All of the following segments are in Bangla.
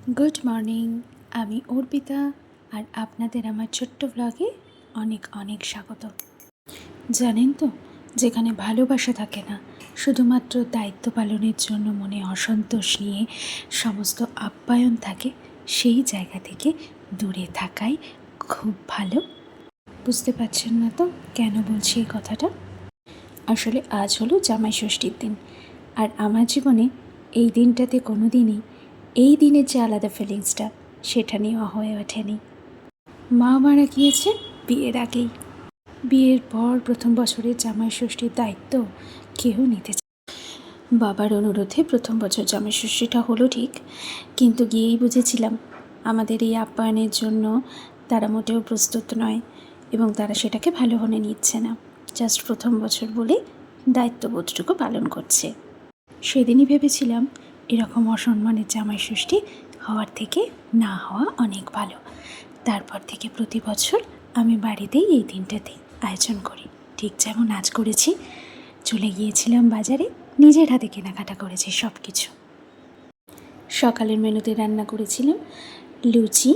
গুড মর্নিং, আমি অর্পিতা আর আপনাদের আমার ছোট্ট ব্লগে অনেক অনেক স্বাগত। জানেন তো, যেখানে ভালোবাসা থাকে না, শুধুমাত্র দায়িত্ব পালনের জন্য মনে অসন্তোষ নিয়ে সমস্ত আপ্যায়ন থাকে, সেই জায়গা থেকে দূরে থাকাই খুব ভালো। বুঝতে পারছেন না তো কেন বলছি এই কথাটা? আসলে আজ হলো জামাই ষষ্ঠীর দিন, আর আমার জীবনে এই দিনটাতে কোনো দিনই এই দিনের যে আলাদা ফিলিংসটা, সেটা নেওয়া হয়ে ওঠেনি। মা মারা গিয়েছে বিয়ের আগেই। বিয়ের পর প্রথম বছরের জামাই ষষ্ঠীর দায়িত্ব কেউ নিতে চায়। বাবার অনুরোধে প্রথম বছর জামাই ষষ্ঠীটা হলো ঠিক, কিন্তু গিয়েই বুঝেছিলাম আমাদের এই আপ্যায়নের জন্য তারা মোটেও প্রস্তুত নয় এবং তারা সেটাকে ভালো মনে নিচ্ছে না। জাস্ট প্রথম বছর বলে দায়িত্ববোধটুকু পালন করছে। সেদিনই ভেবেছিলাম এরকম অসম্মানের জামাই ষষ্ঠী হওয়ার থেকে না হওয়া অনেক ভালো। তারপর থেকে প্রতি বছর আমি বাড়িতেই এই দিনটাতে আয়োজন করি, ঠিক যেমন আজ করেছি। চলে গিয়েছিলাম বাজারে, নিজের হাতে কেনাকাটা করেছি সব কিছু। সকালের মেনুতে রান্না করেছিলাম লুচি,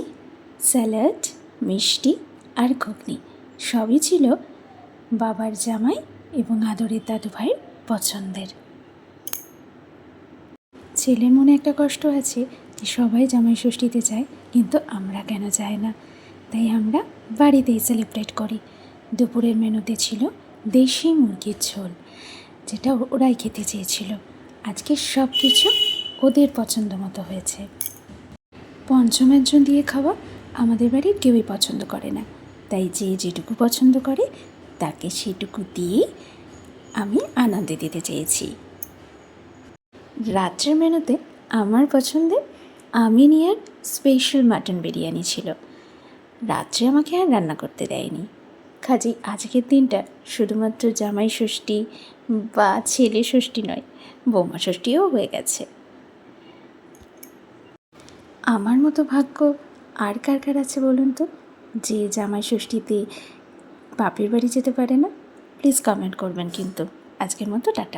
স্যালাড, মিষ্টি আর ঘুগনি। সবই ছিল বাবার জামাই এবং আদরের দাদু ভাইয়ের পছন্দের। ছেলের মনে একটা কষ্ট আছে যে সবাই জামাই ষষ্ঠীতে যায়, কিন্তু আমরা কেন যাই না, তাই আমরা বাড়িতেই সেলিব্রেট করি। দুপুরের মেনুতে ছিল দেশি মুরগির ঝোল, যেটা ওরাই খেতে চেয়েছিল। আজকে সব কিছু ওদের পছন্দ মতো হয়েছে। পঞ্চমার্জন দিয়ে খাওয়া আমাদের বাড়ির কেউই পছন্দ করে না, তাই যে যেটুকু পছন্দ করে তাকে সেটুকু দিয়েই আমি আনন্দে দিতে চেয়েছি। রাত্রের মেনুতে আমার পছন্দের আমিনিয়ার স্পেশাল মাটন বিরিয়ানি ছিল। রাত্রে আমাকে আর রান্না করতে দেয়নি, কাজেই আজকের দিনটা শুধুমাত্র জামাই ষষ্ঠী বা ছেলে ষষ্ঠী নয়, বৌমা ষষ্ঠীও হয়ে গেছে। আমার মতো ভাগ্য আর কার কার আছে বলুন তো, যে জামাই ষষ্ঠীতে বাপের বাড়ি যেতে পারে না? প্লিজ কমেন্ট করবেন কিন্তু। আজকের মতো টাটা।